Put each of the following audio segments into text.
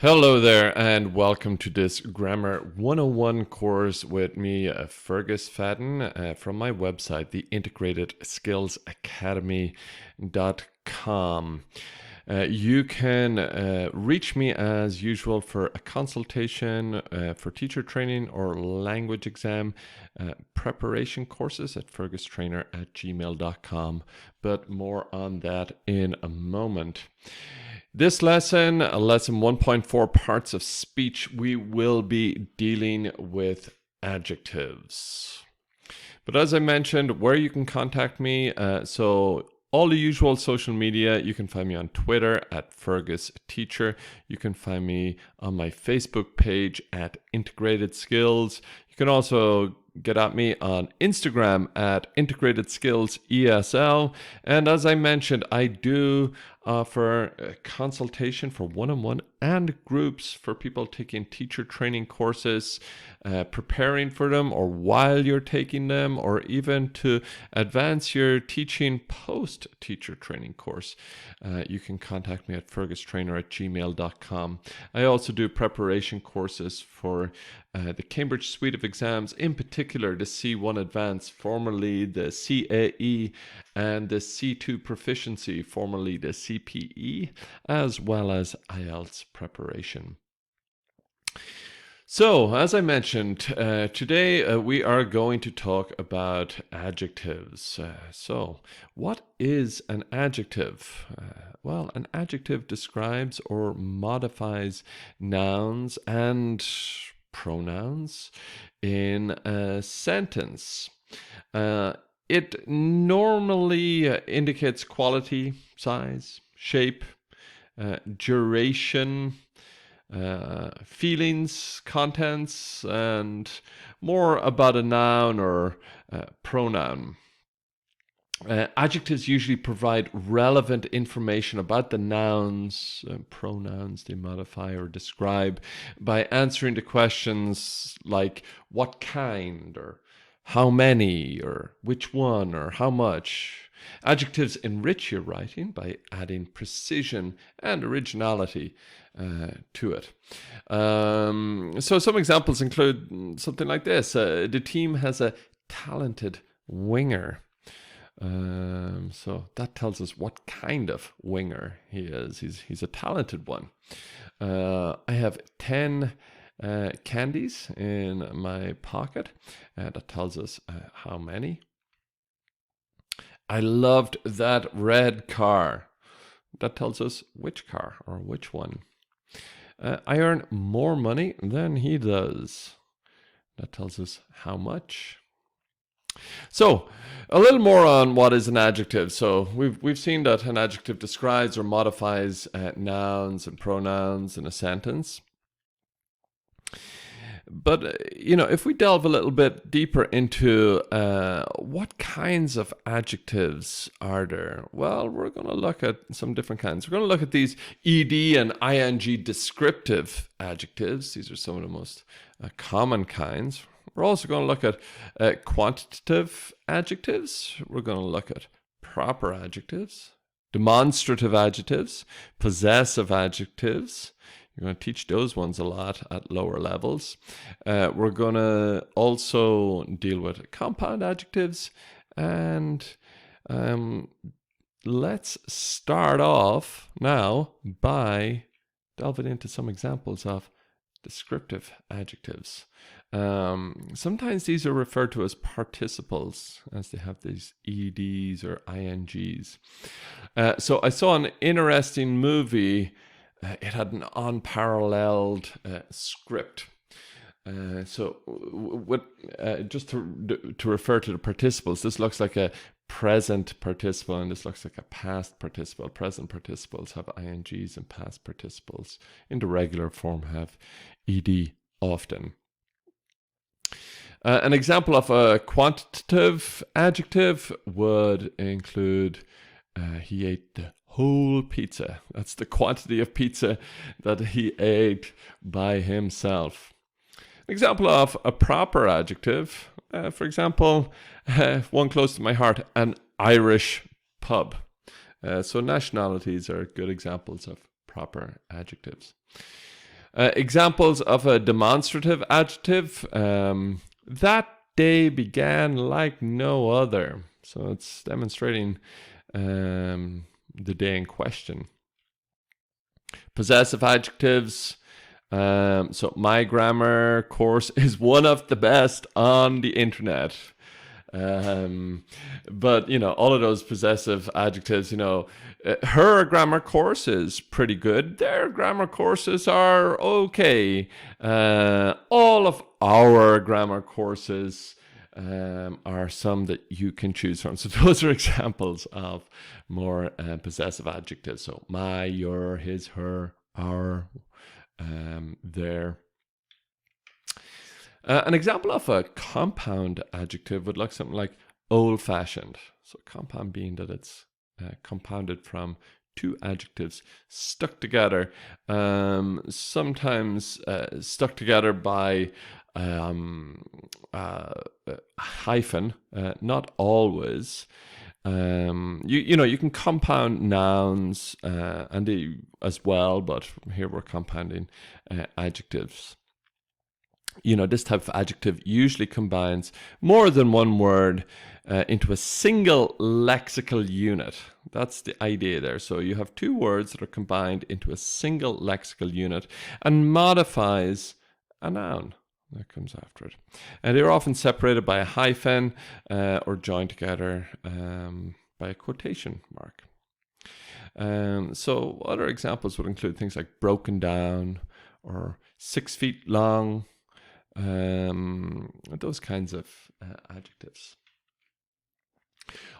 Hello there, and welcome to this Grammar 101 course with me, Fergus Fadden, from my website, the integratedskillsacademy.com. You can reach me as usual for a consultation for teacher training or language exam preparation courses at fergustrainer@gmail.com, but more on that in a moment. This lesson, lesson 1.4, parts of speech, we will be dealing with adjectives. But as I mentioned, where you can contact me, so all the usual social media, you can find me on Twitter at Fergus Teacher. You can find me on my Facebook page at Integrated Skills. You can also get at me on Instagram at Integrated Skills ESL. And as I mentioned, I do offer a consultation for one-on-one and groups for people taking teacher training courses, preparing for them, or while you're taking them, or even to advance your teaching post-teacher training course. You can contact me at fergustrainer@gmail.com. I also do preparation courses for the Cambridge suite of exams, in particular the C1 Advanced, formerly the CAE, and the C2 Proficiency, formerly the CPE, as well as IELTS preparation. So, as I mentioned, today we are going to talk about adjectives. So, what is an adjective? Well, an adjective describes or modifies nouns and pronouns in a sentence. It normally indicates quality, size, shape, duration, feelings, contents, and more about a noun or pronoun. Adjectives usually provide relevant information about the nouns and pronouns they modify or describe by answering the questions like what kind, or how many, or which one, or how much. Adjectives enrich your writing by adding precision and originality to it. So some examples include something like this. The team has a talented winger. So that tells us what kind of winger he is. He's a talented one. I have 10 candies in my pocket. That tells us how many. I loved that red car. That tells us which car or which one. I earn more money than he does. That tells us how much. So, a little more on what is an adjective. So, we've seen that an adjective describes or modifies nouns and pronouns in a sentence. But, if we delve a little bit deeper into what kinds of adjectives are there? Well, we're going to look at some different kinds. We're going to look at these ed and ing descriptive adjectives. These are some of the most common kinds. We're also going to look at quantitative adjectives. We're going to look at proper adjectives, demonstrative adjectives, possessive adjectives. You're going to teach those ones a lot at lower levels. We're going to also deal with compound adjectives. And let's start off now by delving into some examples of descriptive adjectives. Sometimes these are referred to as participles, as they have these EDs or INGs. So I saw an interesting movie. It had an unparalleled script. Just to refer to the participles, this looks like a present participle and this looks like a past participle. Present participles have INGs and past participles in the regular form have ED often. An example of a quantitative adjective would include he ate the whole pizza. That's the quantity of pizza that he ate by himself. An example of a proper adjective, for example, one close to my heart, an Irish pub. So nationalities are good examples of proper adjectives. Examples of a demonstrative adjective. That day began like no other. So it's demonstrating the day in question. Possessive adjectives. So my grammar course is one of the best on the internet. But all of those possessive adjectives, her grammar course is pretty good. Their grammar courses are okay. All of our grammar courses are some that you can choose from. So those are examples of more possessive adjectives. So my, your, his, her, our, their. An example of a compound adjective would look something like old-fashioned. So compound being that it's compounded from two adjectives stuck together, sometimes stuck together by a hyphen, not always. You can compound nouns and as well, but here we're compounding adjectives. This type of adjective usually combines more than one word into a single lexical unit. That's the idea there. So you have two words that are combined into a single lexical unit and modifies a noun that comes after it. And they're often separated by a hyphen or joined together by a quotation mark. So other examples would include things like broken down or 6 feet long. Those kinds of adjectives.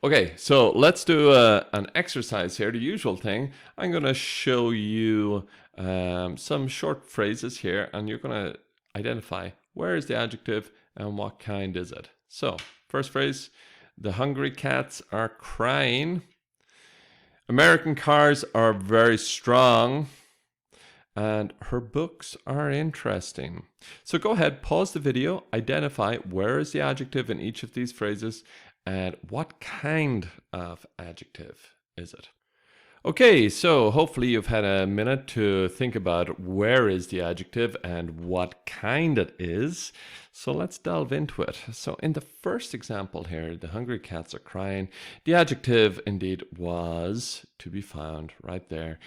Okay, so let's do an exercise here. The usual thing, I'm going to show you some short phrases here, and you're going to identify where is the adjective and what kind is it. So, first phrase, the hungry cats are crying. American cars are very strong. And her books are interesting. So go ahead, pause the video, identify where is the adjective in each of these phrases and what kind of adjective is it. Okay, so hopefully you've had a minute to think about where is the adjective and what kind it is. So let's delve into it. So in the first example here, the hungry cats are crying. The adjective indeed was to be found right there.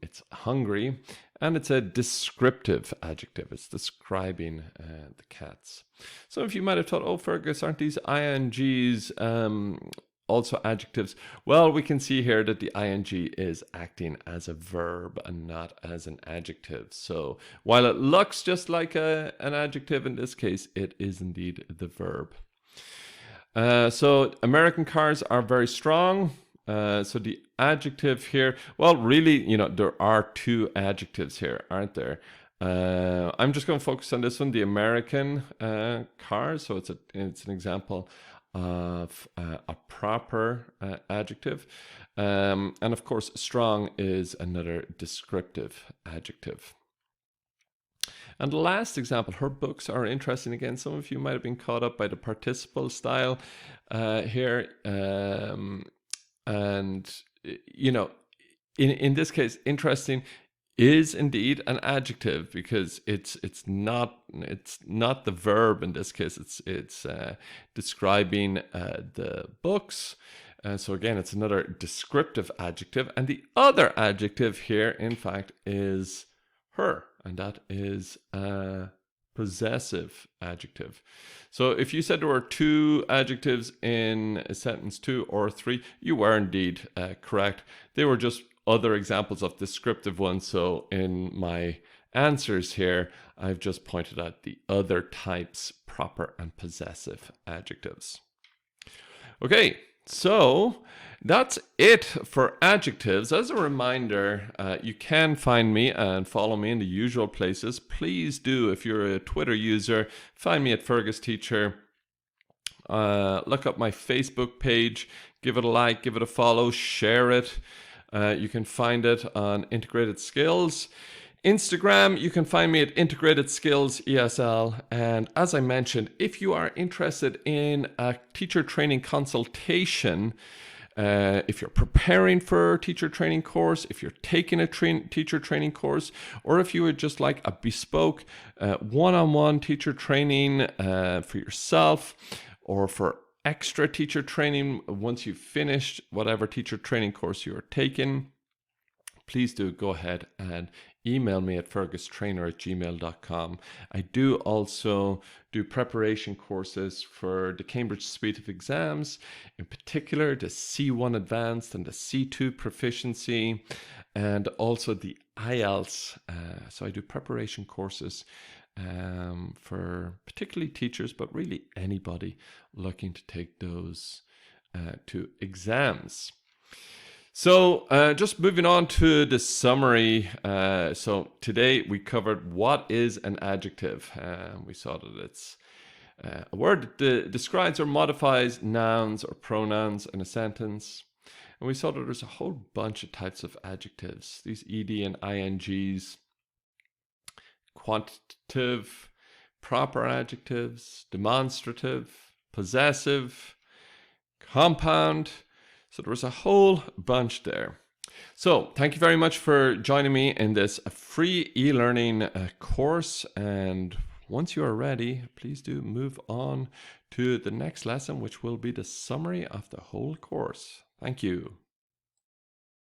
It's hungry and it's a descriptive adjective. It's describing the cats. Some of you might have thought, oh, Fergus, aren't these INGs also adjectives? Well, we can see here that the ing is acting as a verb and not as an adjective. So while it looks just like an adjective in this case, it is indeed the verb. So American cars are very strong. So the adjective here, well, really, there are two adjectives here, aren't there? I'm just going to focus on this one, the American car. So it's an example of a proper adjective. And of course, strong is another descriptive adjective. And the last example, her books are interesting. Again, some of you might have been caught up by the participle style here. And, in this case, interesting is indeed an adjective because it's not the verb in this case. It's describing the books. So again, it's another descriptive adjective, and the other adjective here, in fact, is her, and that is a possessive adjective. So if you said there were two adjectives in a sentence, 2 or 3, you were indeed correct. They were just other examples of descriptive ones. So in my answers here, I've just pointed out the other types, proper and possessive adjectives. Okay, so that's it for adjectives. As a reminder, you can find me and follow me in the usual places. Please do, if you're a Twitter user, find me at Fergus Teacher. Look up my Facebook page, give it a like, give it a follow, share it. You can find it on Integrated Skills. Instagram, you can find me at Integrated Skills ESL. And as I mentioned, if you are interested in a teacher training consultation, if you're preparing for a teacher training course, if you're taking a teacher training course, or if you would just like a bespoke one-on-one teacher training for yourself, or for extra teacher training once you've finished whatever teacher training course you are taking, please do go ahead and email me at fergustrainer@gmail.com. I do also do preparation courses for the Cambridge suite of exams, in particular the C1 Advanced and the C2 Proficiency, and also the IELTS. So I do preparation courses for particularly teachers, but really anybody looking to take those two exams. So just moving on to the summary. So today we covered what is an adjective. We saw that it's a word that describes or modifies nouns or pronouns in a sentence. And we saw that there's a whole bunch of types of adjectives. These ed and ings, quantitative, proper adjectives, demonstrative, possessive, compound. So there was a whole bunch there. So thank you very much for joining me in this free e-learning course. And once you are ready, please do move on to the next lesson, which will be the summary of the whole course. Thank you.